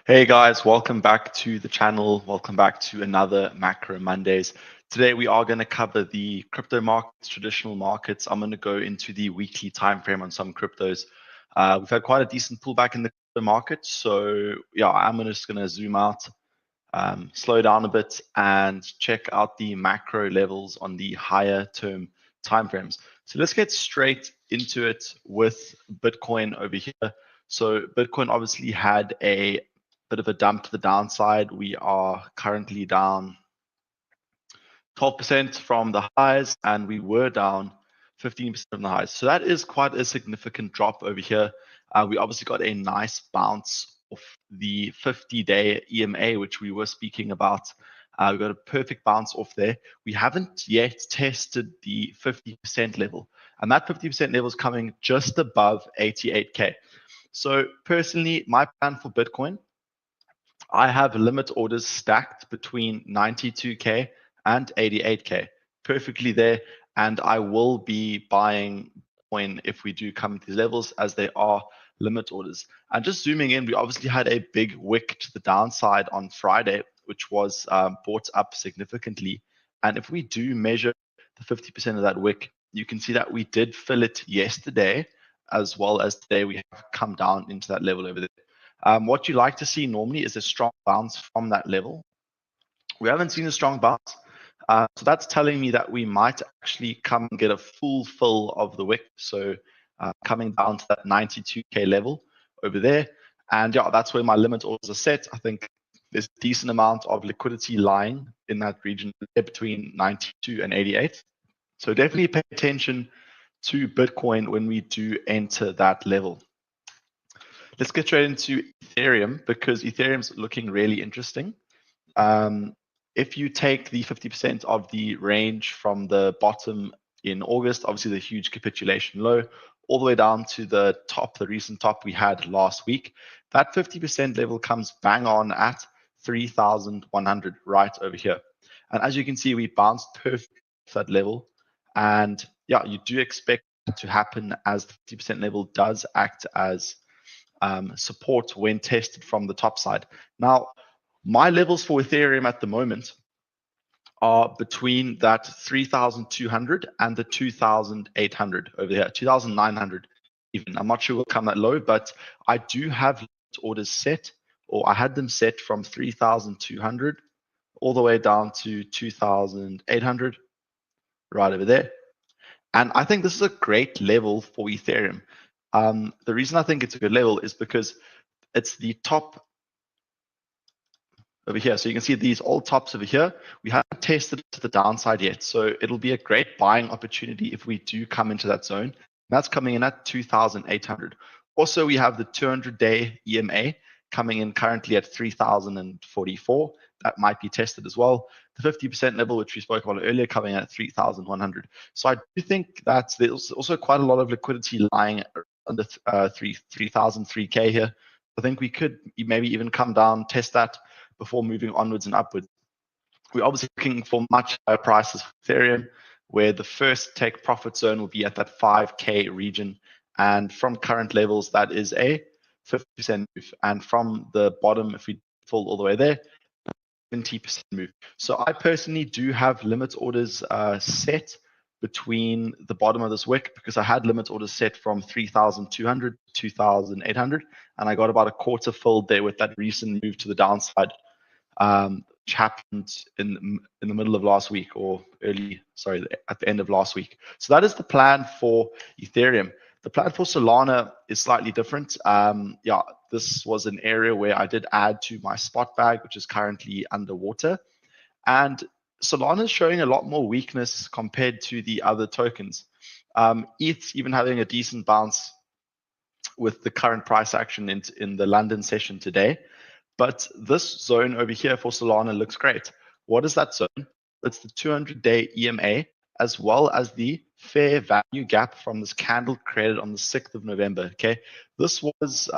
Hey guys, welcome back to the channel. Welcome back to another Macro Mondays. Today we are going to cover the crypto markets, traditional markets. I'm going to go into the weekly time frame on some cryptos. We've had quite a decent pullback in the crypto market, so yeah, I'm just going to zoom out, slow down a bit, and check out the macro levels on the higher term time frames. So let's get straight into it with Bitcoin over here. So Bitcoin obviously had a bit of a dump to the downside. We are currently down 12% from the highs, and we were down 15% from the highs. So that is quite a significant drop over here. We obviously got a nice bounce off the 50-day EMA, which we were speaking about. We got a perfect bounce off there. We haven't yet tested the 50% level, and that 50% level is coming just above 88K. So personally, my plan for Bitcoin, I have limit orders stacked between 92K and 88K, perfectly there. And I will be buying coin if we do come to these levels, as they are limit orders. And just zooming in, we obviously had a big wick to the downside on Friday, which was bought up significantly. And if we do measure the 50% of that wick, you can see that we did fill it yesterday, as well as today we have come down into that level over there. What you like to see normally is a strong bounce from that level. We haven't seen a strong bounce. So that's telling me that we might actually come and get a full fill of the wick. So coming down to that 92K level over there. And yeah, that's where my limit orders are set. I think there's a decent amount of liquidity lying in that region between 92 and 88. So definitely pay attention to Bitcoin when we do enter that level. Let's get straight into Ethereum, because Ethereum's looking really interesting. If you take the 50% of the range from the bottom in August, obviously the huge capitulation low, all the way down to the top, the recent top we had last week, that 50% level comes bang on at 3,100 right over here. And as you can see, we bounced perfect that level. And yeah, you do expect that to happen, as the 50% level does act as support when tested from the top side. Now, my levels for Ethereum at the moment are between that 3,200 and the 2,800 over here, 2,900 even. I'm not sure we'll come that low, but I do have orders set, or I had them set from 3,200 all the way down to 2,800 right over there. And I think this is a great level for Ethereum. The reason I think it's a good level is because it's the top over here. So you can see these old tops over here. We haven't tested it to the downside yet. So it'll be a great buying opportunity if we do come into that zone. And that's coming in at 2,800. Also, we have the 200-day EMA coming in currently at 3,044. That might be tested as well. The 50% level, which we spoke about earlier, coming in at 3,100. So I do think that there's also quite a lot of liquidity lying under 3,003K here. I think we could maybe even come down, test that before moving onwards and upwards. We're obviously looking for much higher prices for Ethereum, where the first take profit zone will be at that 5K region. And from current levels, that is a 50% move. And from the bottom, if we fall all the way there, 70% move. So I personally do have limit orders set between the bottom of this wick, because I had limit orders set from 3,200 to 2,800, and I got about a quarter filled there with that recent move to the downside, which happened in the middle of last week, or at the end of last week. So that is the plan for Ethereum. The plan for Solana is slightly different. Yeah, this was an area where I did add to my spot bag, which is currently underwater. And Solana is showing a lot more weakness compared to the other tokens. ETH's even having a decent bounce with the current price action in the London session today. But this zone over here for Solana looks great. What is that zone? It's the 200-day EMA, as well as the fair value gap from this candle created on the 6th of November. Okay, this was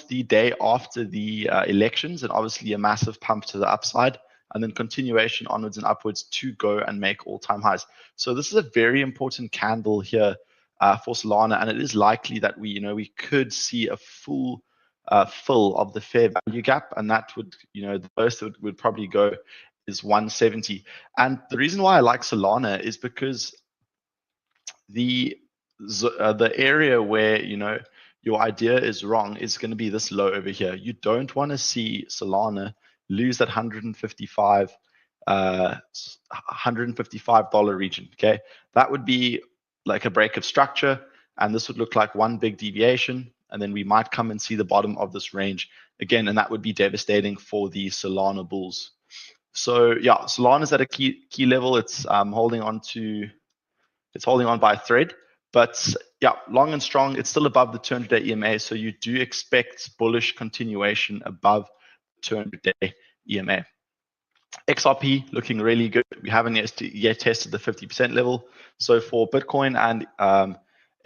the day after the elections, and obviously a massive pump to the upside, and then continuation onwards and upwards to go and make all-time highs. So this is a very important candle here for Solana, and it is likely that we could see a full fill of the fair value gap, and that would, the lowest it would probably go is 170. And the reason why I like Solana is because the area where your idea is wrong is going to be this low over here. You don't want to see Solana lose that $155 region. Okay, that would be like a break of structure, and this would look like one big deviation, and then we might come and see the bottom of this range again, and that would be devastating for the Solana bulls. So yeah, Solana is at a key level. It's holding on by a thread, but yeah, long and strong. It's still above the 200-day EMA, so you do expect bullish continuation above 200-day EMA. XRP looking really good. We haven't yet tested the 50% level. So for Bitcoin and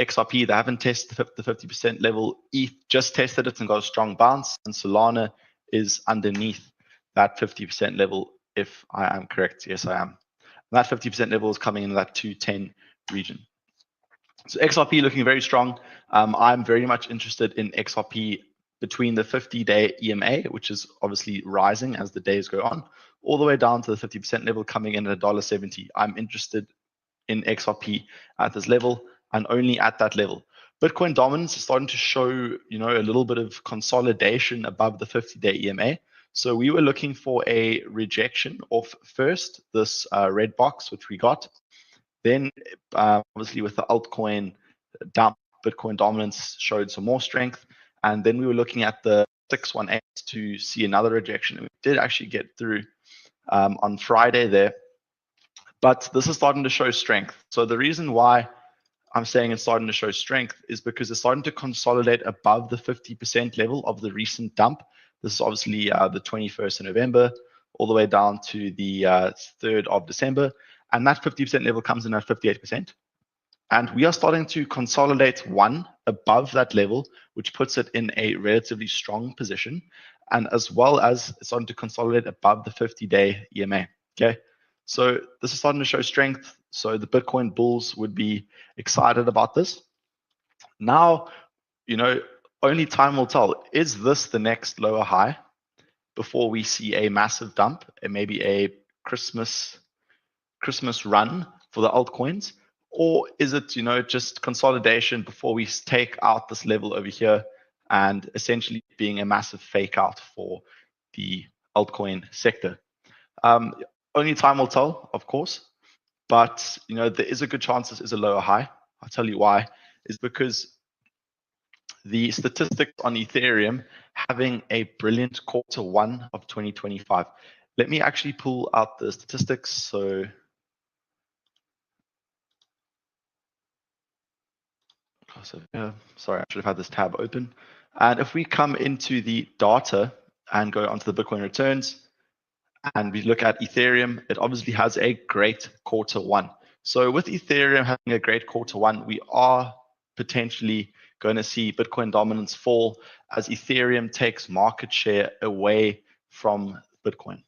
XRP, they haven't tested the 50% level. ETH just tested it and got a strong bounce, and Solana is underneath that 50% level, if I am correct. Yes, I am. And that 50% level is coming in that 210 region. So XRP looking very strong. I'm very much interested in XRP between the 50-day EMA, which is obviously rising as the days go on, all the way down to the 50% level coming in at $1.70. I'm interested in XRP at this level and only at that level. Bitcoin dominance is starting to show, a little bit of consolidation above the 50-day EMA. So we were looking for a rejection of first this red box, which we got. Then, obviously, with the altcoin dump, Bitcoin dominance showed some more strength. And then we were looking at the 618 to see another rejection. And we did actually get through on Friday there. But this is starting to show strength. So the reason why I'm saying it's starting to show strength is because it's starting to consolidate above the 50% level of the recent dump. This is obviously the 21st of November, all the way down to the 3rd of December. And that 50% level comes in at 58%. And we are starting to consolidate one above that level, which puts it in a relatively strong position. And as well as it's starting to consolidate above the 50-day EMA. Okay. So this is starting to show strength. So the Bitcoin bulls would be excited about this. Now, only time will tell. Is this the next lower high before we see a massive dump and maybe a Christmas run for the altcoins? Or is it, just consolidation before we take out this level over here and essentially being a massive fake out for the altcoin sector? Only time will tell, of course, but there is a good chance this is a lower high. I'll tell you why. Is because the statistics on Ethereum having a brilliant Q1 of 2025. Let me actually pull out the statistics. So sorry, I should have had this tab open. And if we come into the data and go onto the Bitcoin returns, and we look at Ethereum, it obviously has a great Q1. So with Ethereum having a great Q1, we are potentially going to see Bitcoin dominance fall as Ethereum takes market share away from Bitcoin.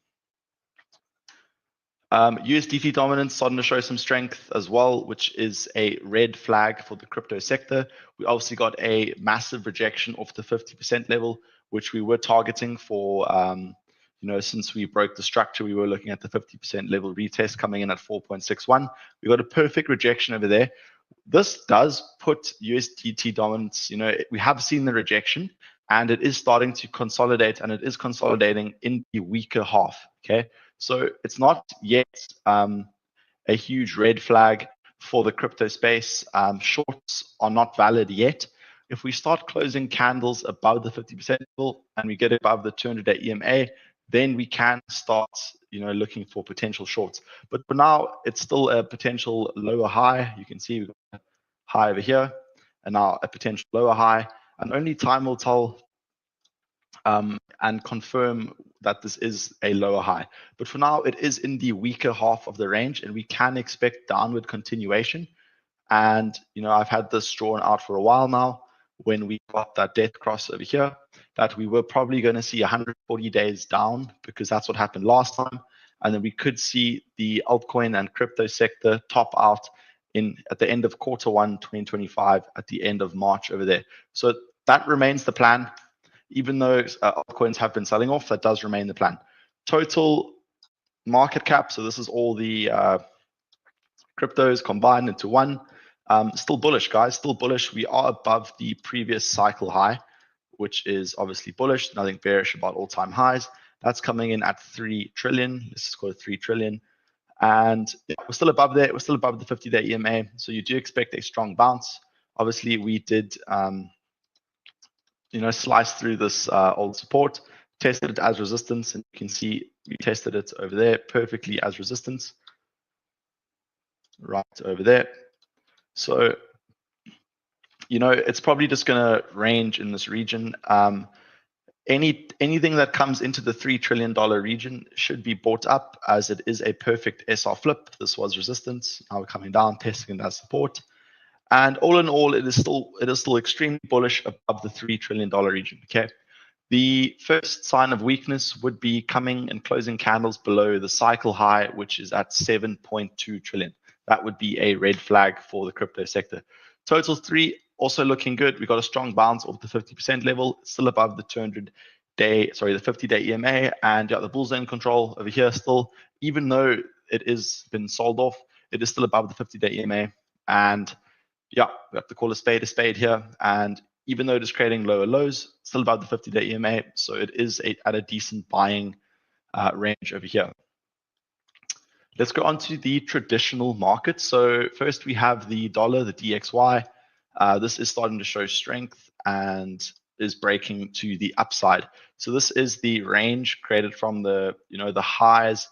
USDT dominance starting to show some strength as well, which is a red flag for the crypto sector. We obviously got a massive rejection off the 50% level, which we were targeting for, since we broke the structure, we were looking at the 50% level retest coming in at 4.61. We got a perfect rejection over there. This does put USDT dominance, we have seen the rejection and it is starting to consolidate, and it is consolidating in the weaker half, okay? So it's not yet a huge red flag for the crypto space. Shorts are not valid yet. If we start closing candles above the 50% level and we get above the 200-day EMA, then we can start, looking for potential shorts. But for now, it's still a potential lower high. You can see we've got a high over here, and now a potential lower high. And only time will tell and confirm that this is a lower high. But for now, it is in the weaker half of the range, and we can expect downward continuation. And, I've had this drawn out for a while now when we got that death cross over here, that we were probably going to see 140 days down because that's what happened last time. And then we could see the altcoin and crypto sector top out at the end of Q1 2025, at the end of March over there. So that remains the plan. even though altcoins have been selling off, that does remain the plan. Total market cap, so this is all the cryptos combined into one. Still bullish, guys, still bullish. We are above the previous cycle high, which is obviously bullish, nothing bearish about all-time highs. That's coming in at 3 trillion. Let's just call it 3 trillion. And yeah, we're still above there. We're still above the 50-day EMA. So you do expect a strong bounce. Obviously, we did, slice through this old support, tested it as resistance, and you can see we tested it over there perfectly as resistance, right over there. So, it's probably just going to range in this region. Anything that comes into the $3 trillion region should be bought up, as it is a perfect SR flip. This was resistance. Now we're coming down, testing it as support. And all in all, it is still extremely bullish above the $3 trillion region. Okay. The first sign of weakness would be coming and closing candles below the cycle high, which is at 7.2 trillion. That would be a red flag for the crypto sector. Total 3 also looking good. We got a strong bounce off the 50% level, still above the 50-day EMA, and yeah, the bull zone control over here still, even though it is been sold off, it is still above the 50-day EMA. And yeah, we have to call a spade here. And even though it is creating lower lows, still above the 50-day EMA, so it is at a decent buying range over here. Let's go on to the traditional market. So first we have the dollar, the DXY. This is starting to show strength and is breaking to the upside. So this is the range created from the highs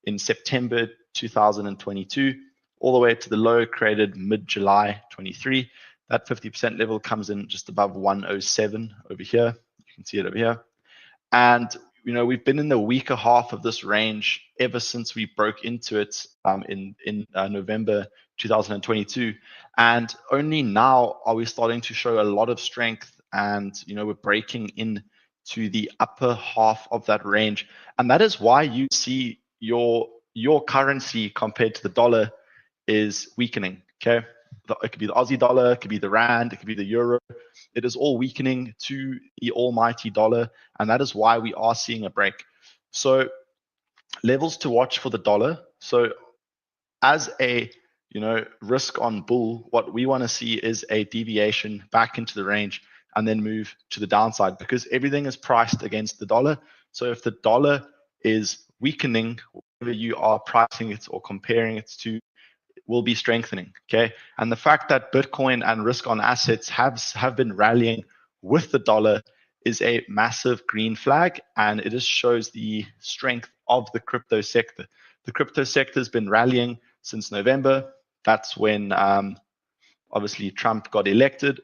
in September 2022 all the way to the low created mid-July 23. That 50% level comes in just above 107 over here. You can see it over here. And we've been in the weaker half of this range ever since we broke into it in November 2022. And only now are we starting to show a lot of strength, and we're breaking in to the upper half of that range. And that is why you see your currency compared to the dollar is weakening. Okay. It could be the Aussie dollar, it could be the rand, it could be the euro. It is all weakening to the almighty dollar, and that is why we are seeing a break. So levels to watch for the dollar. So as a risk on bull, what we want to see is a deviation back into the range and then move to the downside, because everything is priced against the dollar. So if the dollar is weakening, whatever you are pricing it or comparing it to will be strengthening. Okay. And the fact that Bitcoin and risk on assets have been rallying with the dollar is a massive green flag, and it just shows the strength of the crypto sector. The crypto sector has been rallying since November. That's when obviously Trump got elected,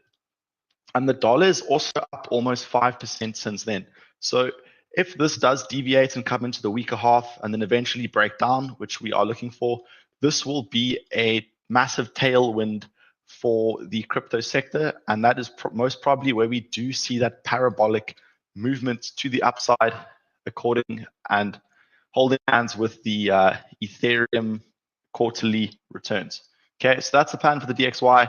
and the dollar is also up almost 5% since then. So if this does deviate and come into the weaker half and then eventually break down, which we are looking for, this will be a massive tailwind for the crypto sector. And that is most probably where we do see that parabolic movement to the upside, according and holding hands with the Ethereum quarterly returns. Okay, so that's the plan for the DXY.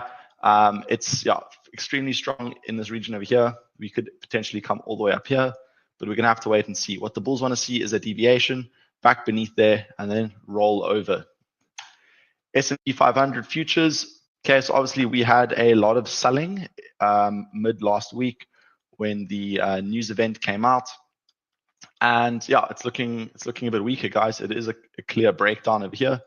It's extremely strong in this region over here. We could potentially come all the way up here, but we're going to have to wait and see. What the bulls want to see is a deviation back beneath there and then roll over. S&P 500 futures. Okay, so obviously we had a lot of selling mid last week when the news event came out, and yeah, it's looking a bit weaker, guys. It is a clear breakdown over here.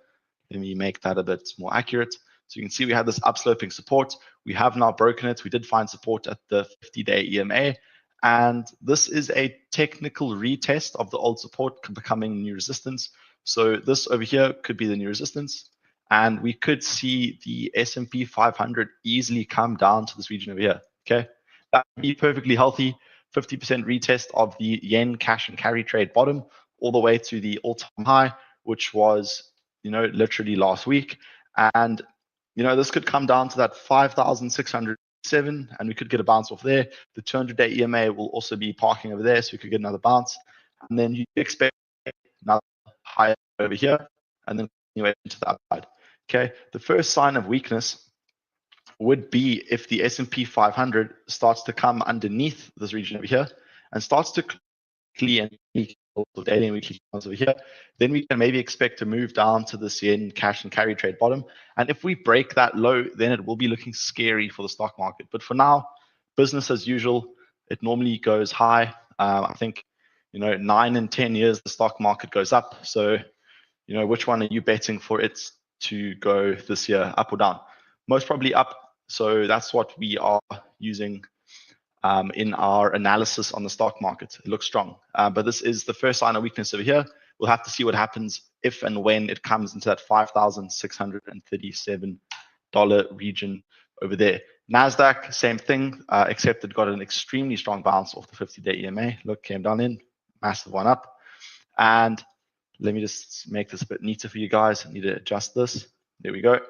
Let me make that a bit more accurate. So you can see we had this upsloping support. We have now broken it. We did find support at the 50-day EMA, and this is a technical retest of the old support becoming new resistance. So this over here could be the new resistance, and we could see the S&P 500 easily come down to this region over here. Okay, that would be perfectly healthy. 50% retest of the yen cash and carry trade bottom all the way to the all-time high, which was literally last week. And this could come down to that 5,607, and we could get a bounce off there. The 200-day EMA will also be parking over there, so we could get another bounce. And then you expect another higher over here, and then continue into the upside. Okay, the first sign of weakness would be if the S&P 500 starts to come underneath this region over here and starts to clean daily and weekly over here, then we can maybe expect to move down to this yen cash and carry trade bottom. And if we break that low, then it will be looking scary for the stock market. But for now, business as usual. It normally goes high. I think, 9 and 10 years, the stock market goes up. So, which one are you betting for it to go this year, up or down? Most probably up. So that's what we are using in our analysis on the stock market. It looks strong, but this is the first sign of weakness over here. We'll have to see what happens if and when it comes into that $5,637 region over there. NASDAQ, same thing, except it got an extremely strong bounce off the 50-day EMA. Look, came down in, massive one up. And let me just make this a bit neater for you guys. I need to adjust this. There we go.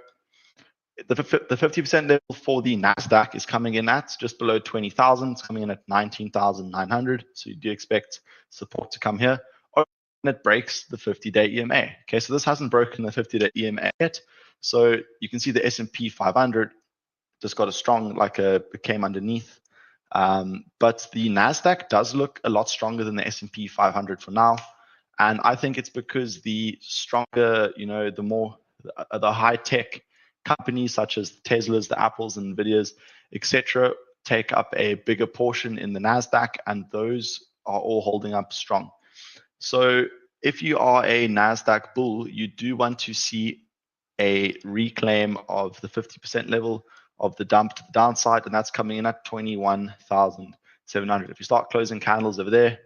The 50% level for the NASDAQ is coming in at just below 20,000. It's coming in at 19,900. So you do expect support to come here. Or when it breaks the 50-day EMA. Okay, so this hasn't broken the 50-day EMA yet. So you can see the S&P 500 just got a strong, it came underneath. But the NASDAQ does look a lot stronger than the S&P 500 for now. And I think it's because the stronger, the high tech companies such as the Teslas, the Apples, and Nvidias, etc., take up a bigger portion in the NASDAQ, and those are all holding up strong. So if you are a NASDAQ bull, you do want to see a reclaim of the 50% level of the dump to the downside, and that's coming in at 21,700. If you start closing candles over there,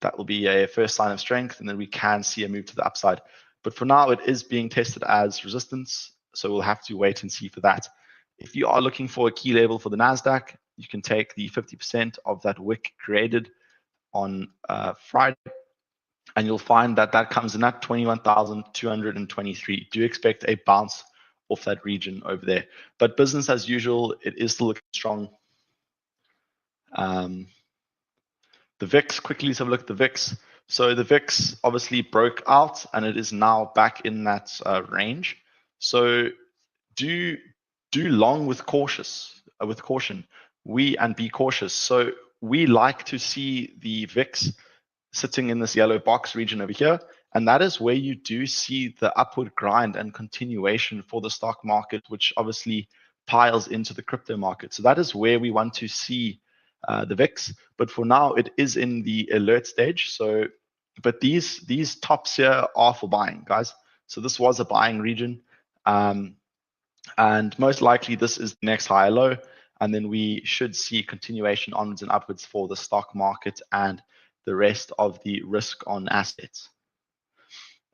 that will be a first sign of strength, and then we can see a move to the upside. But for now, it is being tested as resistance, so we'll have to wait and see for that. If you are looking for a key level for the NASDAQ, you can take the 50% of that wick created on Friday, and you'll find that that comes in at 21,223. Do expect a bounce off that region over there. But business as usual, it is still looking strong. The VIX, quickly let's have a look at the VIX. So the VIX obviously broke out, and it is now back in that range. So do long with caution. Be cautious. So we like to see the VIX sitting in this yellow box region over here, and that is where you do see the upward grind and continuation for the stock market, which obviously piles into the crypto market. So that is where we want to see the VIX, but for now it is in the alert stage. So, but these tops here are for buying, guys. So this was a buying region, and most likely this is the next higher low, and then we should see continuation onwards and upwards for the stock market and the rest of the risk on assets.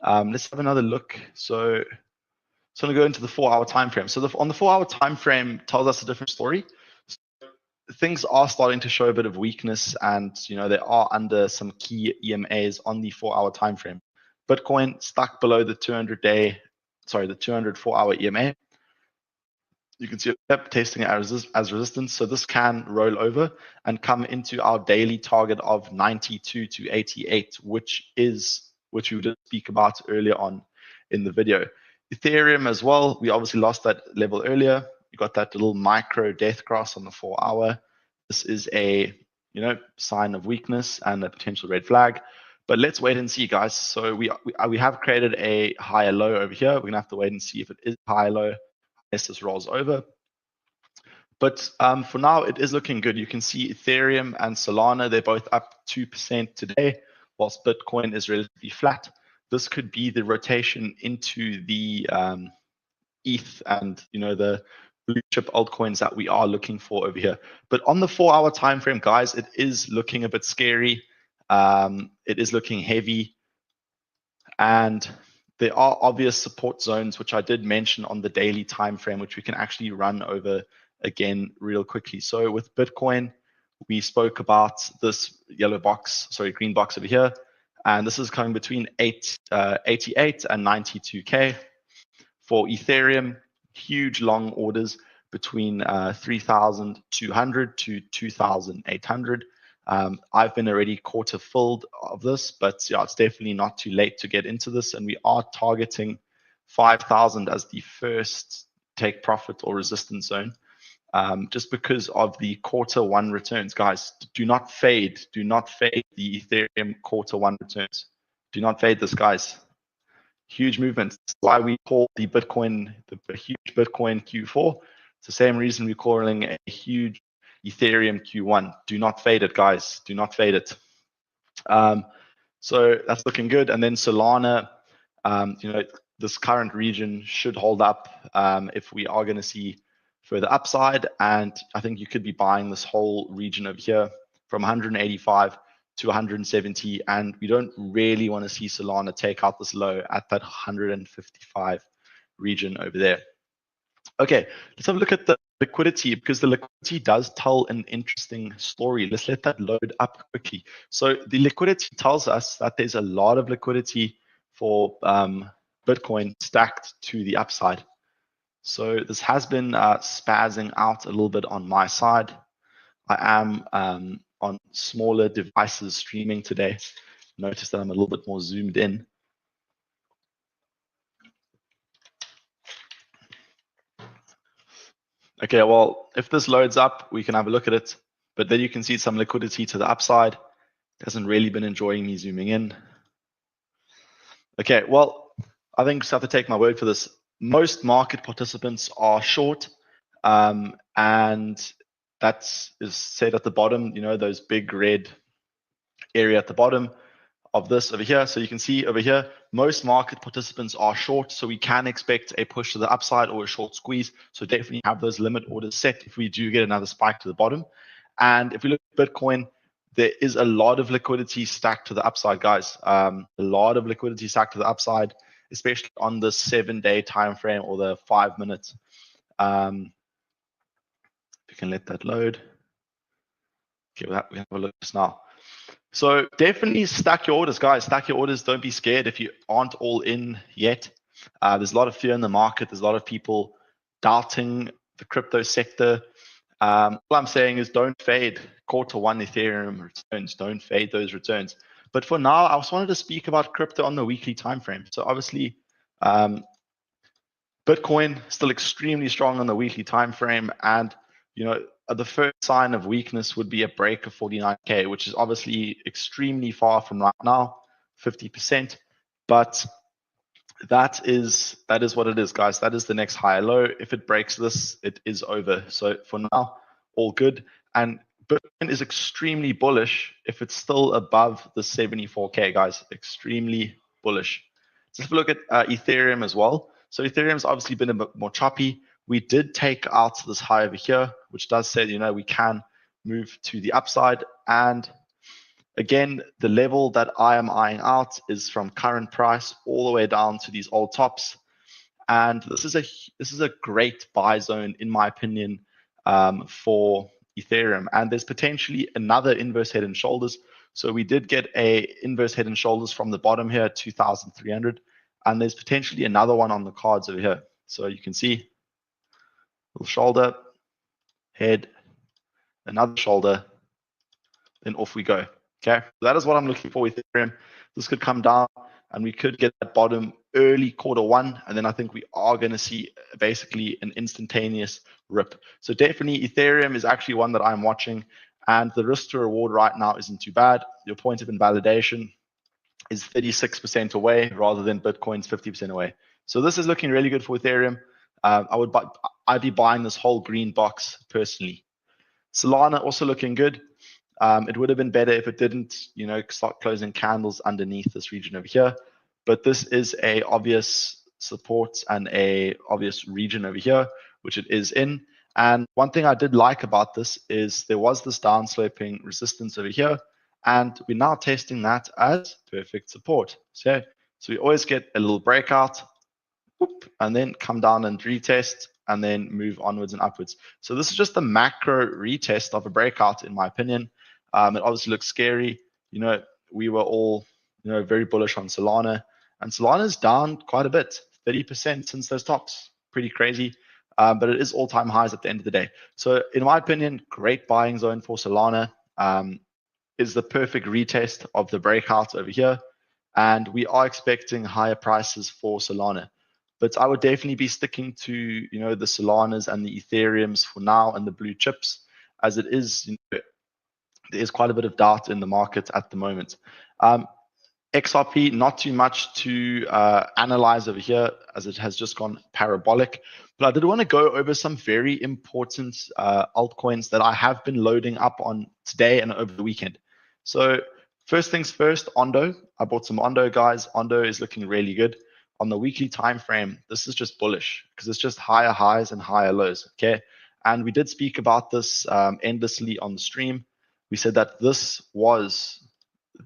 Let's have another look. So I'm going to go into the 4-hour time frame. So on the 4-hour time frame tells us a different story. Things are starting to show a bit of weakness, and they are under some key EMAs on the 4-hour time frame. Bitcoin stuck below the 200 4-hour EMA. You can see it kept testing it as resistance. So this can roll over and come into our daily target of 92 to 88, which we did speak about earlier on in the video. Ethereum as well, we obviously lost that level earlier. You got that little micro death cross on the 4-hour. This is a sign of weakness and a potential red flag. But let's wait and see, guys. So we have created a higher low over here. We're gonna have to wait and see if it is higher low as this rolls over. But for now, it is looking good. You can see Ethereum and Solana, they're both up 2% today, whilst Bitcoin is relatively flat. This could be the rotation into the ETH and the blue chip altcoins that we are looking for over here. But on the 4-hour time frame, guys, it is looking a bit scary. It is looking heavy, and there are obvious support zones, which I did mention on the daily time frame, which we can actually run over again real quickly. So with Bitcoin, we spoke about this green box over here, and this is coming between 88 and 92K. For Ethereum, huge long orders between 3,200 to 2,800. I've been already quarter filled of this, but yeah, it's definitely not too late to get into this, and we are targeting 5,000 as the first take profit or resistance zone. just because of the quarter 1 returns. Guys, do not fade. Do not fade the Ethereum quarter 1 returns. Do not fade this, guys. Huge movements. That's why we call the Bitcoin, the huge Bitcoin Q4. It's the same reason we're calling a huge Ethereum Q1. Do not fade it, guys. Do not fade it. So that's looking good. And then Solana, this current region should hold up if we are going to see further upside. And I think you could be buying this whole region over here from 185 to 170. And we don't really want to see Solana take out this low at that 155 region over there. Okay, let's have a look at the liquidity, because the liquidity does tell an interesting story. Let's let that load up quickly. So the liquidity tells us that there's a lot of liquidity for Bitcoin stacked to the upside. So this has been spazzing out a little bit on my side. I am on smaller devices streaming today. Notice that I'm a little bit more zoomed in. Okay, well, if this loads up, we can have a look at it. But then you can see some liquidity to the upside. Hasn't really been enjoying me zooming in. Okay, well, I think just have to take my word for this. Most market participants are short, and that is said at the bottom, those big red area at the bottom of this over here. So you can see over here, most market participants are short, so we can expect a push to the upside or a short squeeze. So definitely have those limit orders set if we do get another spike to the bottom. And if we look at Bitcoin, there is a lot of liquidity stacked to the upside, guys. A lot of liquidity stacked to the upside, especially on the 7-day time frame or the 5 minutes. If you can let that load. Okay, we have a look just now. So definitely stack your orders, guys. Stack your orders. Don't be scared if you aren't all in yet. There's a lot of fear in the market. There's a lot of people doubting the crypto sector. All I'm saying is don't fade quarter 1 Ethereum returns. Don't fade those returns. But for now, I just wanted to speak about crypto on the weekly time frame. So obviously, Bitcoin still extremely strong on the weekly time frame, and the first sign of weakness would be a break of 49K, which is obviously extremely far from right now, 50%. But that is what it is, guys. That is the next higher low. If it breaks this, it is over. So for now, all good. And Bitcoin is extremely bullish if it's still above the 74K, guys. Extremely bullish. Let's have a look at Ethereum as well. So Ethereum's obviously been a bit more choppy. We did take out this high over here, which does say, we can move to the upside. And again, the level that I am eyeing out is from current price all the way down to these old tops. And this is a great buy zone, in my opinion, for Ethereum. And there's potentially another inverse head and shoulders. So we did get a inverse head and shoulders from the bottom here, 2,300. And there's potentially another one on the cards over here. So you can see little shoulder, head, another shoulder, then off we go. Okay, that is what I'm looking for with Ethereum. This could come down and we could get that bottom early quarter 1, and then I think we are going to see basically an instantaneous rip. So definitely Ethereum is actually one that I'm watching, and the risk to reward right now isn't too bad. Your point of invalidation is 36% away rather than Bitcoin's 50% away. So this is looking really good for Ethereum. I'd be buying this whole green box personally. Solana also looking good. It would have been better if it didn't, start closing candles underneath this region over here. But this is a obvious support and a obvious region over here, which it is in. And one thing I did like about this is there was this downsloping resistance over here, and we're now testing that as perfect support. So we always get a little breakout, and then come down and retest, and then move onwards and upwards. So this is just the macro retest of a breakout, in my opinion. It obviously looks scary. We were all, very bullish on Solana, and Solana's down quite a bit, 30% since those tops. Pretty crazy, but it is all-time highs at the end of the day. So in my opinion, great buying zone for Solana. Is the perfect retest of the breakout over here, and we are expecting higher prices for Solana. but I would definitely be sticking to, you know, the Solanas and the Ethereums for now and the blue chips, as it is, you know, there is quite a bit of doubt in the market at the moment. XRP, not too much to analyze over here, as it has just gone parabolic. But I did want to go over some very important altcoins that I have been loading up on today and over the weekend. So first things first, Ondo. I bought some Ondo, guys. Ondo is looking really good. On the weekly time frame, this is just bullish because it's just higher highs and higher lows. Okay, and we did speak about this endlessly on the stream. We said that this was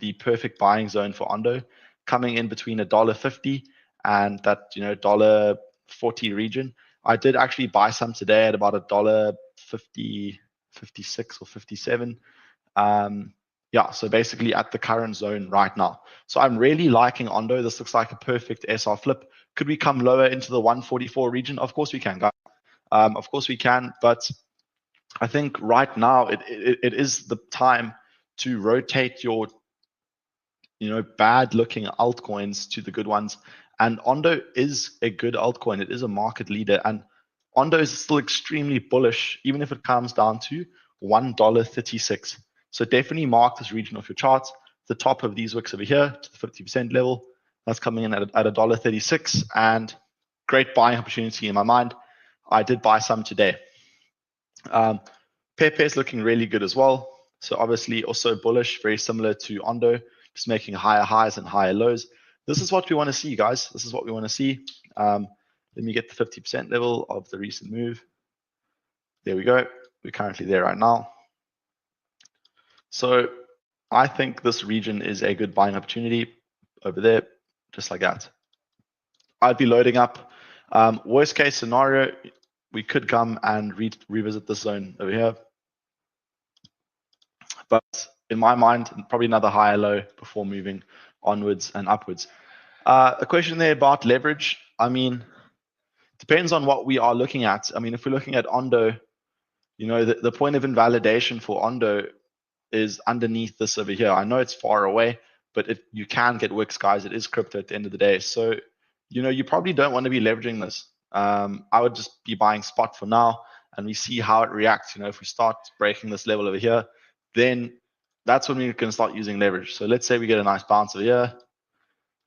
the perfect buying zone for Ondo, coming in between $1.50 and that, you know, $1.40 region. I did actually buy some today at about $1.50, 56 or 57. Yeah, so basically at the current zone right now. So I'm really liking Ondo. This looks like a perfect SR flip. Could we come lower into the 144 region? Of course we can, guys. Of course we can, but I think right now it is the time to rotate your, you know, bad looking altcoins to the good ones. And Ondo is a good altcoin. It is a market leader, and Ondo is still extremely bullish, even if it comes down to $1.36. So definitely mark this region of your charts. The top of these wicks over here to the 50% level, that's coming in at $1.36, and great buying opportunity in my mind. I did buy some today. Pepe is looking really good as well. So obviously also bullish, very similar to Ondo, just making higher highs and higher lows. This is what we want to see, guys. This is what we want to see. Let me get the 50% level of the recent move. There we go. We're currently there right now. So I think this region is a good buying opportunity over there, just like that. I'd be loading up. Worst case scenario, we could come and revisit this zone over here. But in my mind, probably another higher low before moving onwards and upwards. A question there about leverage. I mean, depends on what we are looking at. I mean, if we're looking at Ondo, you know, the point of invalidation for Ondo is underneath this over here. I know it's far away, but you can get wicks, guys. It is crypto at the end of the day. So, you know, you probably don't want to be leveraging this. I would just be buying spot for now, and we see how it reacts. You know, if we start breaking this level over here, then that's when we can start using leverage. So let's say we get a nice bounce over here,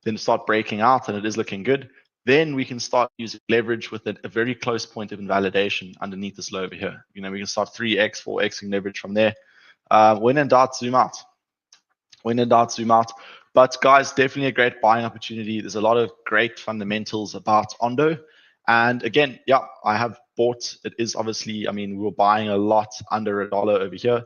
then start breaking out and it is looking good. Then we can start using leverage with a very close point of invalidation underneath this low over here. You know, we can start 3x, 4xing leverage from there. When in doubt, zoom out. When in doubt, zoom out. But guys, definitely a great buying opportunity. There's a lot of great fundamentals about Ondo. And again, yeah, I have bought. It is obviously, I mean, we were buying a lot under $1 over here.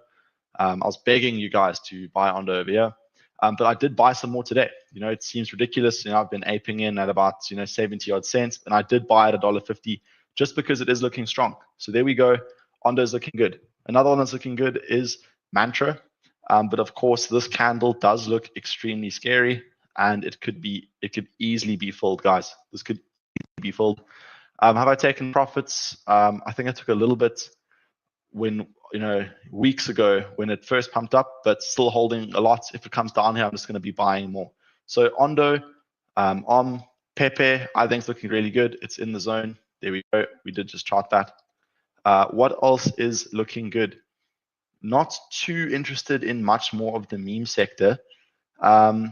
I was begging you guys to buy Ondo over here. But I did buy some more today. You know, it seems ridiculous. You know, I've been aping in at about, you know, 70 odd cents, and I did buy at $1.50 just because it is looking strong. So there we go. Ondo's looking good. Another one that's looking good is Mantra. But of course, this candle does look extremely scary, and it could easily be filled, guys. This could be filled. Have I taken profits? I think I took a little bit when, you know, weeks ago when it first pumped up, but still holding a lot. If it comes down here, I'm just going to be buying more. So Ondo, Pepe, I think it's looking really good. It's in the zone. There we go. We did just chart that. What else is looking good? Not too interested in much more of the meme sector. Oh,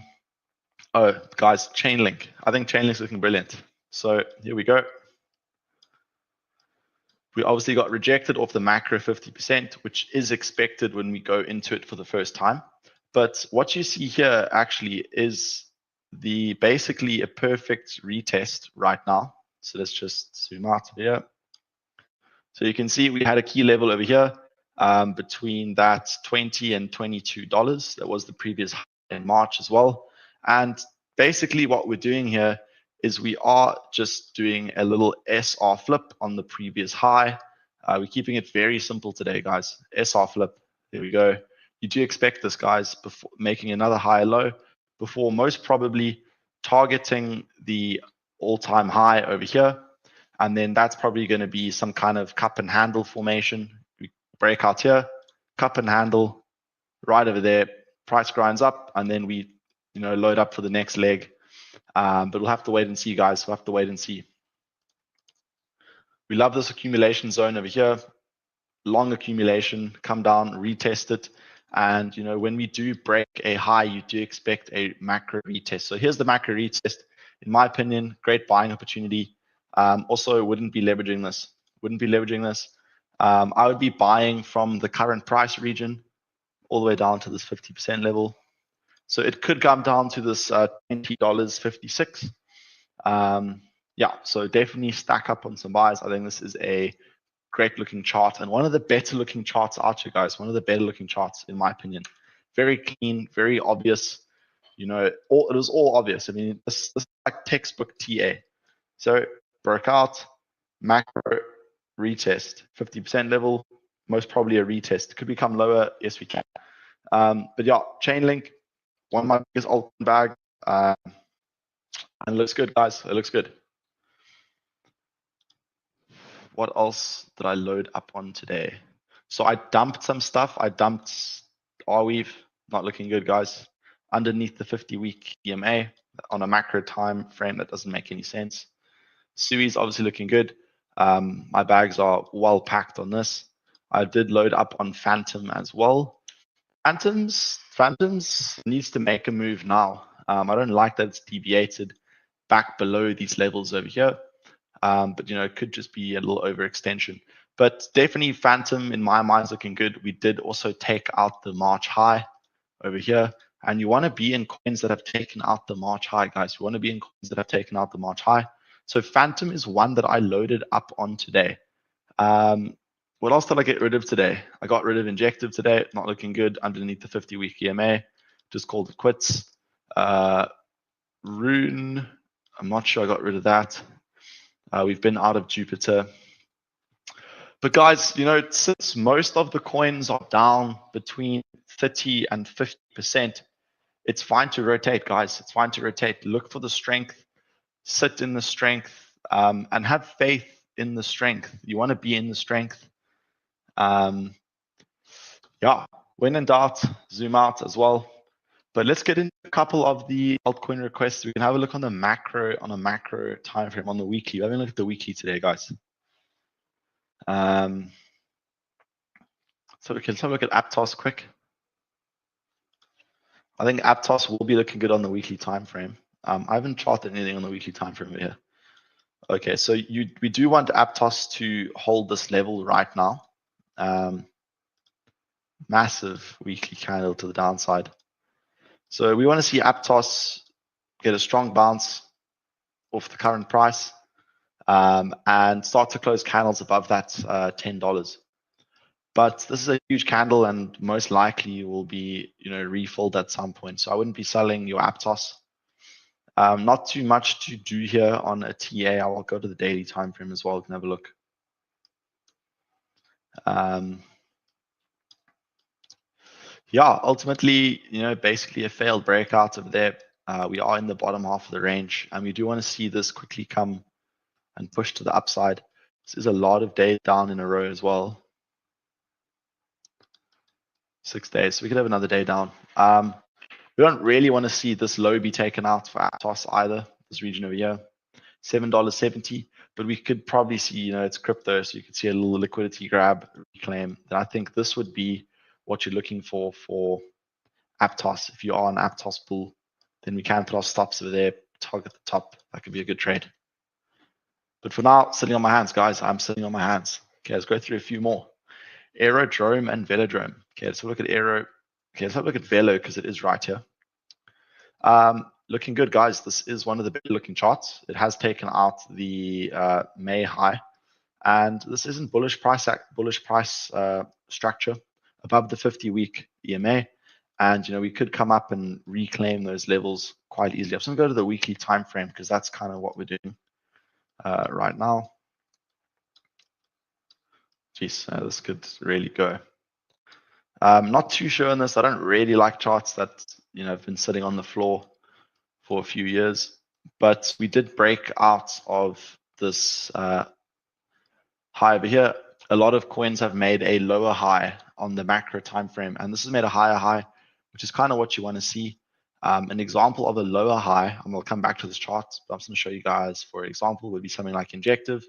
guys, Chainlink. I think Chainlink's looking brilliant. So here we go. We obviously got rejected off the macro 50%, which is expected when we go into it for the first time. But what you see here actually is basically a perfect retest right now. So let's just zoom out here. So you can see we had a key level over here between that $20 and $22. That was the previous high in March as well. And basically what we're doing here is we are just doing a little SR flip on the previous high. We're keeping it very simple today, guys. SR flip. There we go. You do expect this, guys, before making another higher low, before most probably targeting the all-time high over here. And then that's probably going to be some kind of cup and handle formation. We break out here, cup and handle, right over there. Price grinds up, and then we, you know, load up for the next leg. But we'll have to wait and see, guys. We'll have to wait and see. We love this accumulation zone over here. Long accumulation, come down, retest it. And when we do break a high, you do expect a macro retest. So here's the macro retest. In my opinion, great buying opportunity. Also, wouldn't be leveraging this. I would be buying from the current price region all the way down to this 50% level. So it could come down to this $20.56. Yeah, so definitely stack up on some buys. I think this is a great looking chart and one of the better looking charts out here, guys. One of the better looking charts, in my opinion. Very clean, very obvious. It was all obvious. I mean, this is like textbook TA. So broke out, macro, retest, 50% level, most probably a retest. Could become lower. Yes, we can. But yeah, Chainlink, one of my biggest altcoin bag. And it looks good, guys. It looks good. What else did I load up on today? So I dumped some stuff. I dumped Arweave, not looking good, guys. Underneath the 50-week EMA on a macro time frame, that doesn't make any sense. Sui's obviously looking good. My bags are well packed on this. I did load up on Phantom as well. Phantoms needs to make a move now. I don't like that it's deviated back below these levels over here. But it could just be a little overextension. But definitely Phantom in my mind is looking good. We did also take out the March high over here. And you want to be in coins that have taken out the March high, guys. You want to be in coins that have taken out the March high. So Phantom is one that I loaded up on today. What else did I get rid of today? I got rid of Injective today. Not looking good underneath the 50-week EMA. Just called it quits. Rune, I'm not sure I got rid of that. We've been out of Jupiter. But guys, since most of the coins are down between 30 and 50%, it's fine to rotate, guys. It's fine to rotate. Look for the strength, sit in the strength, and have faith in the strength. You want to be in the strength. Yeah, when in doubt, zoom out as well. But let's get into a couple of the altcoin requests. We can have a look on a macro time frame on the weekly. We're having a look at the weekly today, guys. So we can have a look at Aptos quick. I think Aptos will be looking good on the weekly time frame. I haven't charted anything on the weekly time frame here. Okay, so we do want Aptos to hold this level right now. Massive weekly candle to the downside. So we want to see Aptos get a strong bounce off the current price and start to close candles above that $10. But this is a huge candle and most likely will be, refilled at some point. So I wouldn't be selling your Aptos. Not too much to do here on a TA. I will go to the daily time frame as well. You can have a look. Yeah, ultimately, basically a failed breakout over there. We are in the bottom half of the range, and we do want to see this quickly come and push to the upside. This is a lot of days down in a row as well. 6 days. So we could have another day down. We don't really want to see this low be taken out for Aptos either, this region over here. $7.70, but we could probably see, it's crypto, so you could see a little liquidity grab, reclaim. And I think this would be what you're looking for Aptos. If you are an Aptos bull, then we can put our stops over there, target the top. That could be a good trade. But for now, sitting on my hands, guys. I'm sitting on my hands. Okay, let's go through a few more. Aerodrome and Velodrome. Okay, let's have a look at Aero. Okay, let's have a look at Velo because it is right here. Looking good, guys. This is one of the better looking charts. It has taken out the May high, and this isn't bullish price structure above the 50-week EMA. And we could come up and reclaim those levels quite easily. I'm just gonna go to the weekly time frame because that's kind of what we're doing right now. Jeez, this could really go. Not too sure on this. I don't really like charts that have been sitting on the floor for a few years, but we did break out of this high over here. A lot of coins have made a lower high on the macro time frame, and this has made a higher high, which is kind of what you want to see. An example of a lower high, and we'll come back to this chart, but I'm just going to show you guys, for example, would be something like Injective.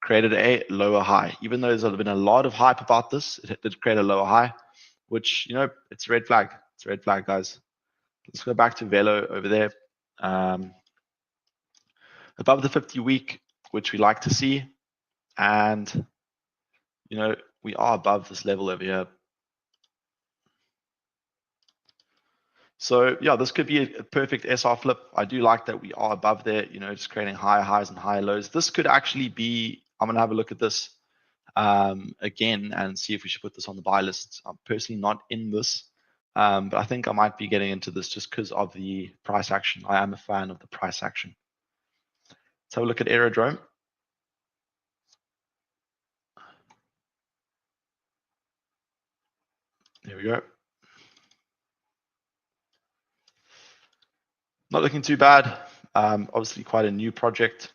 created a lower high. Even though there's been a lot of hype about this, it did create a lower high, which, it's a red flag. It's a red flag, guys. Let's go back to Velo over there. Above the 50-week, which we like to see. And, we are above this level over here. So yeah, this could be a perfect SR flip. I do like that we are above there, just creating higher highs and higher lows. This could actually be, I'm going to have a look at this again and see if we should put this on the buy list. I'm personally not in this, but I think I might be getting into this just because of the price action. I am a fan of the price action. Let's have a look at Aerodrome. There we go. Not looking too bad. Obviously quite a new project.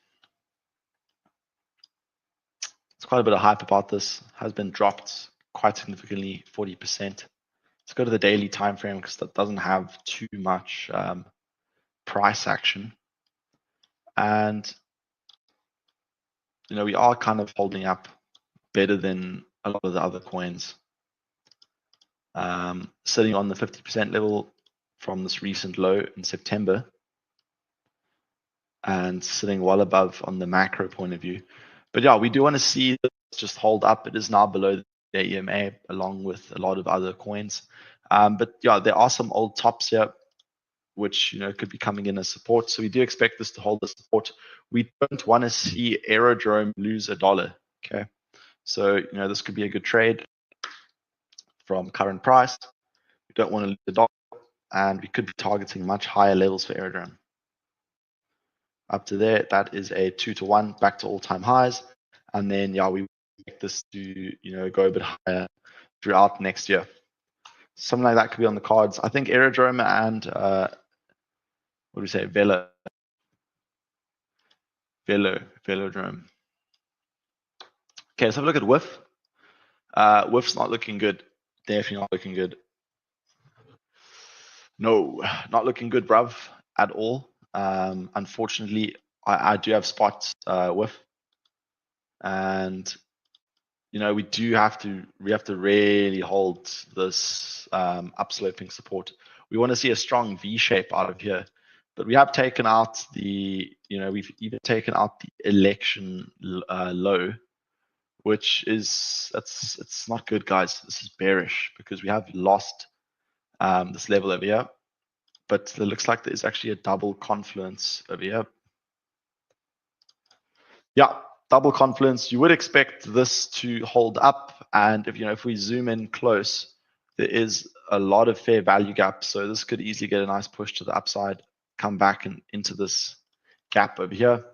There's quite a bit of hype about this. Has been dropped quite significantly, 40%. Let's go to the daily time frame because that doesn't have too much price action. And we are kind of holding up better than a lot of the other coins. Sitting on the 50% level from this recent low in September, and sitting well above on the macro point of view. But yeah, we do want to see this just hold up. It is now below the EMA along with a lot of other coins. But yeah, there are some old tops here which could be coming in as support. So we do expect this to hold the support. We don't want to see Aerodrome lose $1. Okay, so this could be a good trade from current price. We don't want to lose $1, and we could be targeting much higher levels for Aerodrome. Up to there, that is a 2-to-1 back to all-time highs, and then yeah, we expect this to go a bit higher throughout next year. Something like that could be on the cards. I think Aerodrome and what do we say, Velodrome. Okay, let's have a look at WIF. WIF's not looking good. Definitely not looking good. No, not looking good, bruv, at all. Unfortunately, I do have spots WIF, and we have to really hold this upsloping support. We want to see a strong V shape out of here, but we have taken out the we've even taken out the election low, which is it's not good, guys. This is bearish because we have lost this level over here, but it looks like there's actually a double confluence over here. Yeah, double confluence. You would expect this to hold up, and if we zoom in close, there is a lot of fair value gap. So this could easily get a nice push to the upside, come back and into this gap over here.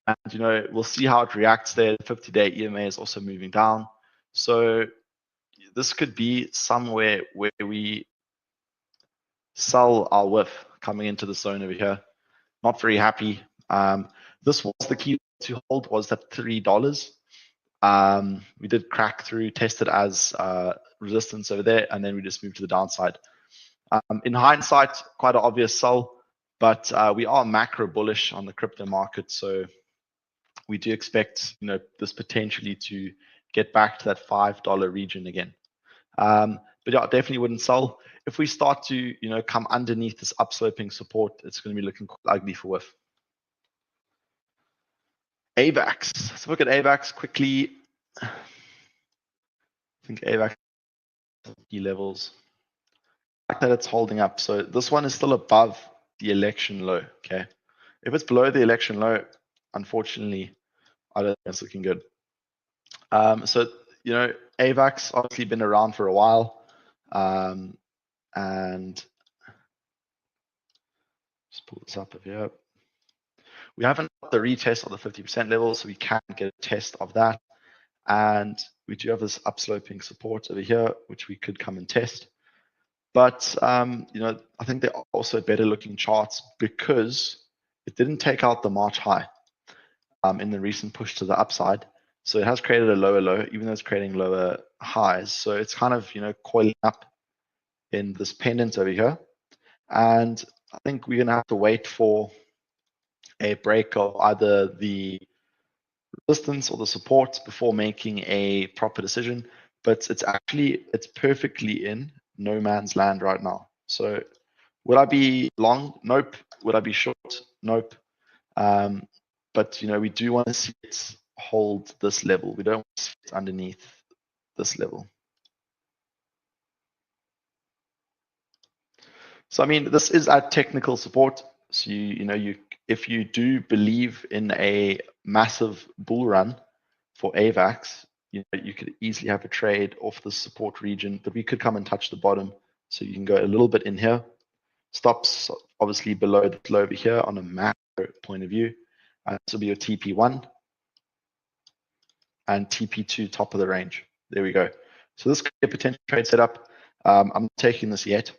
And we'll see how it reacts there. The 50-day EMA is also moving down. So this could be somewhere where we sell our WIF coming into the zone over here. Not very happy. This was the key to hold, was that $3. We did crack through, tested as resistance over there, and then we just moved to the downside. In hindsight, quite an obvious sell, but we are macro bullish on the crypto market, so we do expect this potentially to get back to that $5 region again. But yeah, definitely wouldn't sell. If we start to come underneath this upsloping support, it's going to be looking quite ugly for WIF. AVAX. Let's look at AVAX quickly. I think AVAX key levels. I like that it's holding up. So this one is still above the election low. Okay, if it's below the election low, unfortunately, I don't think it's looking good. So AVAX obviously been around for a while, and just pull this up here. We haven't got the retest of the 50% level, so we can't get a test of that. And we do have this upsloping support over here, which we could come and test. But I think there are also better looking charts because it didn't take out the March high in the recent push to the upside. So it has created a lower low, even though it's creating lower highs. So it's kind of coiling up in this pendant over here. And I think we're gonna have to wait for a break of either the resistance or the support before making a proper decision. But it's perfectly in no man's land right now. So would I be long? Nope. Would I be short? Nope. But we do want to see it hold this level. We don't want to see it underneath this level. So I mean, this is at technical support. So if you do believe in a massive bull run for AVAX, you could easily have a trade off the support region, but we could come and touch the bottom. So you can go a little bit in here. Stops obviously below the low over here on a macro point of view. This will be your TP1 and TP2 top of the range. There we go. So this could be a potential trade setup. I'm not taking this yet,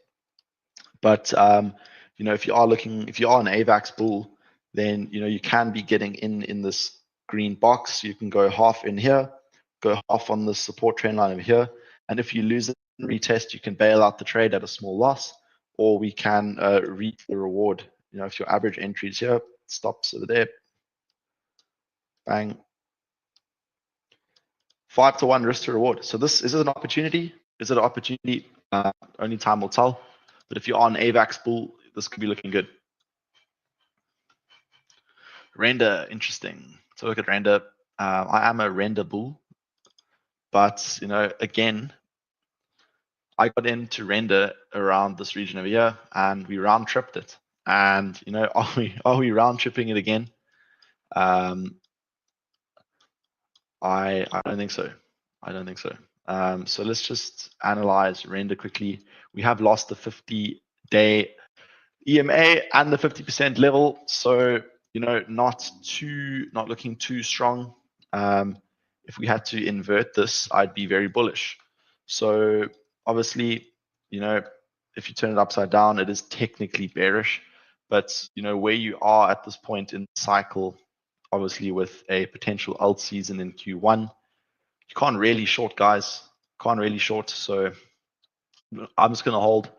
but if you are an AVAX bull, then you can be getting in this green box. You can go half in here, go half on the support trend line over here, and if you lose it in retest, you can bail out the trade at a small loss, or we can reap the reward. If your average entry is here, stops over there, bang, 5-to-1 risk to reward. So is it an opportunity? Is it an opportunity? Only time will tell. But if you're on AVAX bull, this could be looking good. Render, interesting. So look at render. I am a render bull, but again, I got into render around this region over here, and we round tripped it. And are we round tripping it again? I don't think so. I don't think so. So let's just analyze render quickly. We have lost the 50-day EMA and the 50% level, so not looking too strong. If we had to invert this, I'd be very bullish. So obviously, if you turn it upside down, it is technically bearish. But where you are at this point in the cycle, obviously with a potential alt season in Q1, you can't really short, guys. Can't really short. So I'm just going to hold.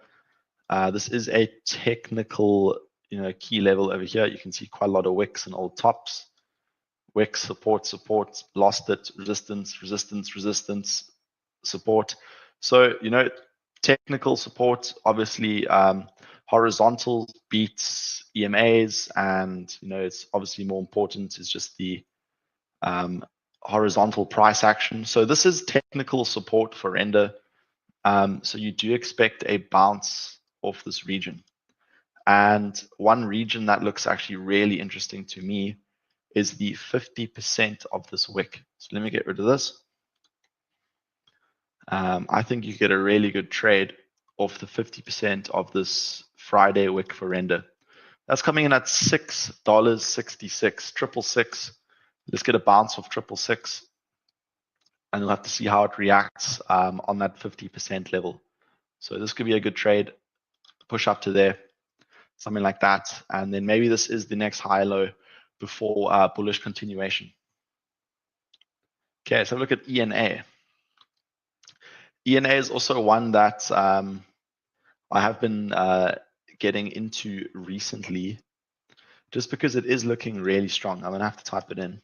This is a technical, key level over here. You can see quite a lot of wicks and old tops. Wick, support, lost it, resistance, support. So, technical support, obviously, horizontal beats EMAs, and, it's obviously more important is just the horizontal price action. So this is technical support for render. So you do expect a bounce off this region. And one region that looks actually really interesting to me is the 50% of this wick. So let me get rid of this. I think you get a really good trade off the 50% of this Friday wick for render. That's coming in at $6.66, 666. Let's get a bounce of 666. And we'll have to see how it reacts on that 50% level. So this could be a good trade. Push up to there, something like that. And then maybe this is the next high low before bullish continuation. Okay, so look at ENA. ENA is also one that I have been getting into recently, just because it is looking really strong. I'm gonna have to type it in.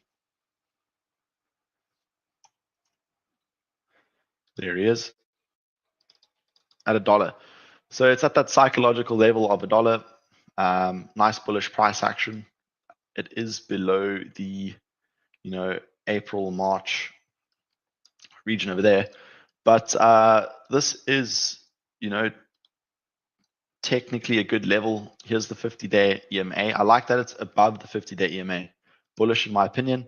There he is, at $1. So it's at that psychological level of $1. Nice bullish price action. It is below the, April, March region over there. But this is, technically a good level. Here's the 50-day EMA. I like that it's above the 50-day EMA. Bullish in my opinion.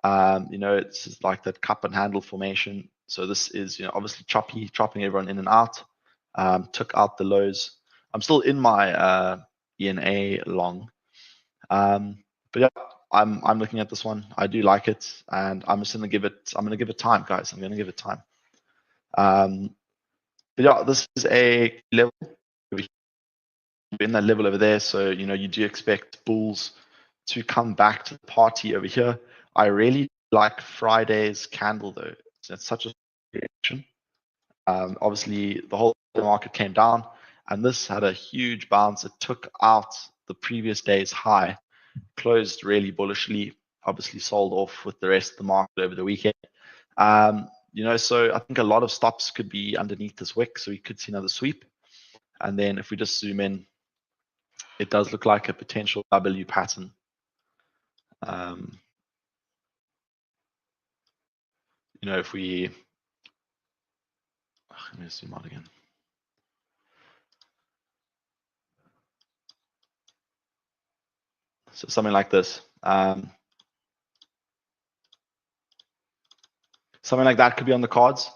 It's just like that cup and handle formation. So this is, obviously chopping everyone in and out. Took out the lows. I'm still in my ENA long. But yeah, I'm looking at this one. I do like it, and I'm just gonna give it time, guys. I'm gonna give it time. But yeah, this is a level in that level over there. So you do expect bulls to come back to the party over here. I really like Friday's candle though. It's such a reaction. Obviously, the whole market came down, and this had a huge bounce. It took out the previous day's high, closed really bullishly. obviously sold off with the rest of the market over the weekend. So I think a lot of stops could be underneath this wick, so we could see another sweep. And then if we just zoom in, it does look like a potential W pattern. If we, let me zoom out again. So something like this. Something like that could be on the cards.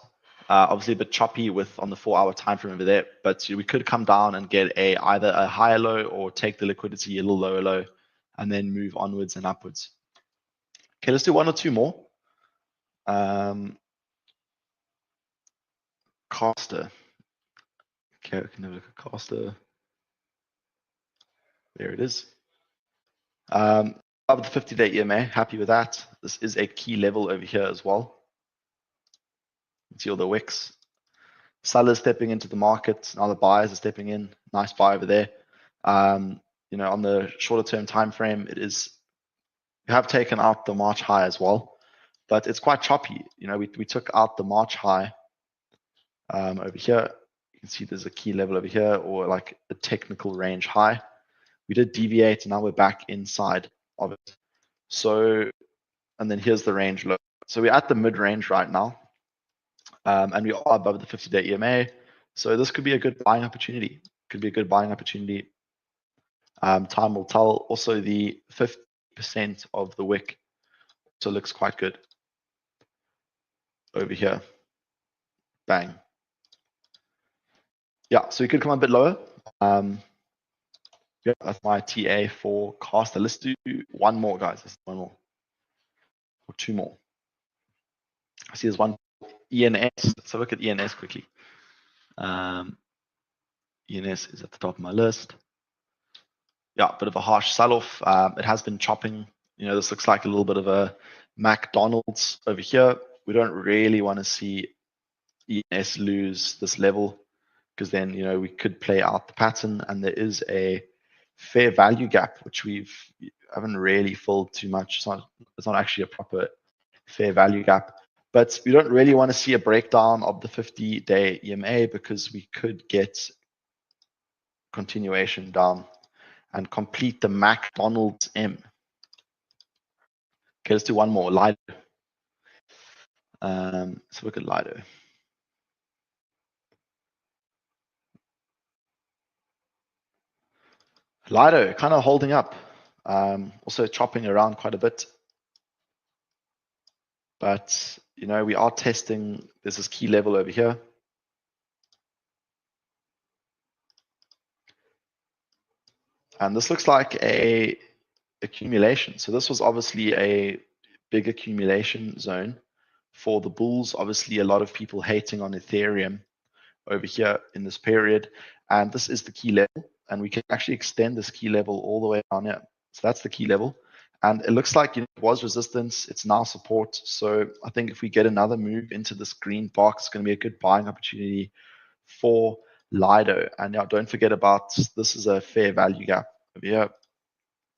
Obviously a bit choppy on the 4-hour time frame over there, but we could come down and get either a higher low or take the liquidity a little lower low and then move onwards and upwards. Okay, let's do one or two more. Caster. Okay, we can have a look at Caster. There it is. Above the 50-day EMA, happy with that. This is a key level over here as well. See all the wicks. Sellers stepping into the market. Now the buyers are stepping in. Nice buy over there. On the shorter term time frame, we have taken out the March high as well, but it's quite choppy. We took out the March high over here. You can see there's a key level over here, or like a technical range high. We did deviate, and now we're back inside of it. So, and then here's the range low. So we're at the mid range right now, and we are above the 50-day EMA. So this could be a good buying opportunity. Time will tell. Also, the 50% of the wick also looks quite good over here. Bang. Yeah, so we could come a bit lower. Yeah, that's my TA for Caster. Let's do one more, guys. Let's do one more. Or two more. I see there's one ENS. Let's have a look at ENS quickly. ENS is at the top of my list. Yeah, a bit of a harsh sell-off. It has been chopping. This looks like a little bit of a McDonald's over here. We don't really want to see ENS lose this level, because then we could play out the pattern, and there is a fair value gap which we haven't really filled too much. It's not actually a proper fair value gap, but we don't really want to see a breakdown of the 50-day EMA, because we could get continuation down and complete the McDonald's M. Okay, let's do one more. Lido. Let's look at Lido. Lido kind of holding up, also chopping around quite a bit, but we are testing. There's this key level over here, and this looks like a accumulation. So this was obviously a big accumulation zone for the bulls. Obviously, a lot of people hating on Ethereum over here in this period, and this is the key level, and we can actually extend this key level all the way down here. So that's the key level, and it looks like it was resistance. It's now support. So I think if we get another move into this green box, it's going to be a good buying opportunity for Lido. And now don't forget about this is a fair value gap over here.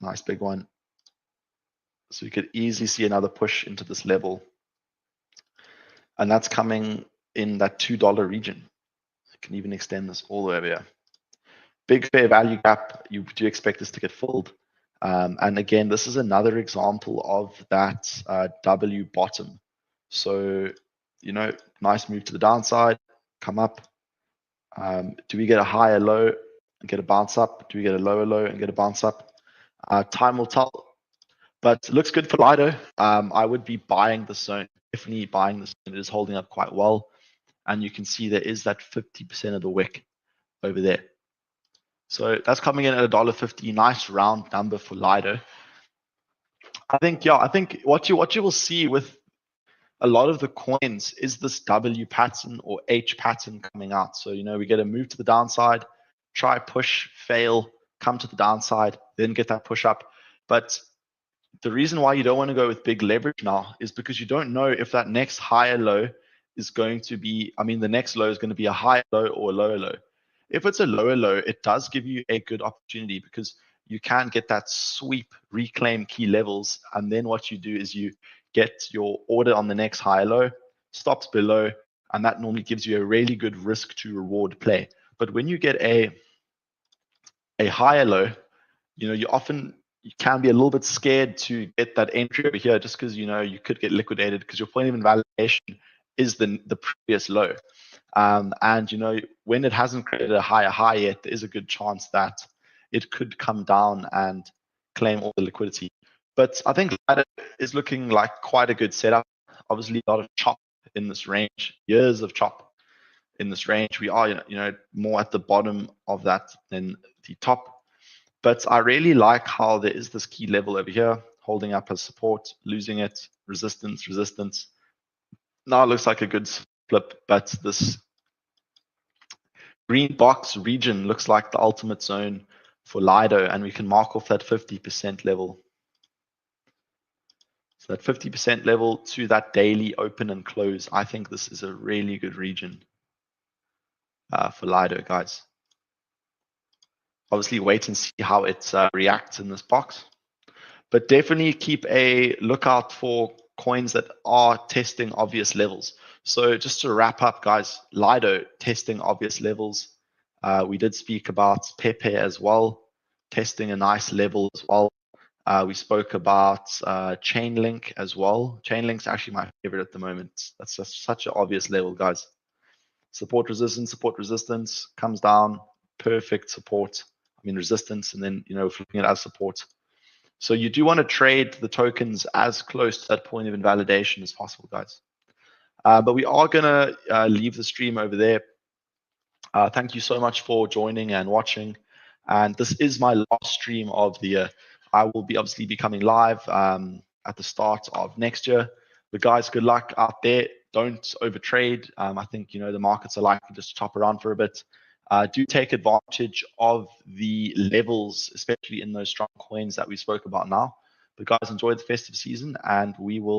Nice big one. So you could easily see another push into this level, and that's coming in that $2 region. I can even extend this all the way over here. Big fair value gap. You do expect this to get filled. And again, this is another example of that W bottom. So, nice move to the downside, come up. Do we get a higher low and get a bounce up? Do we get a lower low and get a bounce up? Time will tell, but it looks good for Lido. I would be buying the zone, definitely buying the zone. It is holding up quite well. And you can see there is that 50% of the wick over there. So that's coming in at $1.50. Nice round number for Lido. I think what you will see with a lot of the coins is this W pattern or H pattern coming out. So we get a move to the downside, try push, fail, come to the downside, then get that push up. But the reason why you don't want to go with big leverage now is because you don't know if that next higher low is going to be, the next low is going to be a higher low or a lower low. If it's a lower low, it does give you a good opportunity, because you can get that sweep, reclaim key levels, and then what you do is you get your order on the next high low, stops below, and that normally gives you a really good risk to reward play. But when you get a higher low, you can be a little bit scared to get that entry over here just because you could get liquidated because your point of invalidation is the previous low. And when it hasn't created a higher high yet, there is a good chance that it could come down and claim all the liquidity. But I think that is looking like quite a good setup. Obviously, a lot of chop in this range, years of chop in this range. We are, more at the bottom of that than the top. But I really like how there is this key level over here, holding up as support, losing it, resistance, resistance. Now it looks like a good flip, but this green box region looks like the ultimate zone for Lido, and we can mark off that 50% level. So that 50% level to that daily open and close, I think this is a really good region for Lido, guys. Obviously, wait and see how it reacts in this box. But definitely keep a lookout for coins that are testing obvious levels. So just to wrap up, guys, Lido testing obvious levels. We did speak about Pepe as well, testing a nice level as well. We spoke about Chainlink as well. Chainlink's actually my favorite at the moment. That's just such an obvious level, guys. Support resistance comes down, perfect support. I mean resistance, and then flipping it as support. So you do want to trade the tokens as close to that point of invalidation as possible, guys. But we are going to leave the stream over there. Thank you so much for joining and watching. And this is my last stream of the year. I will be obviously becoming live at the start of next year. But guys, good luck out there. Don't overtrade. I think the markets are likely just to top around for a bit. Do take advantage of the levels, especially in those strong coins that we spoke about now. But guys, enjoy the festive season, and we will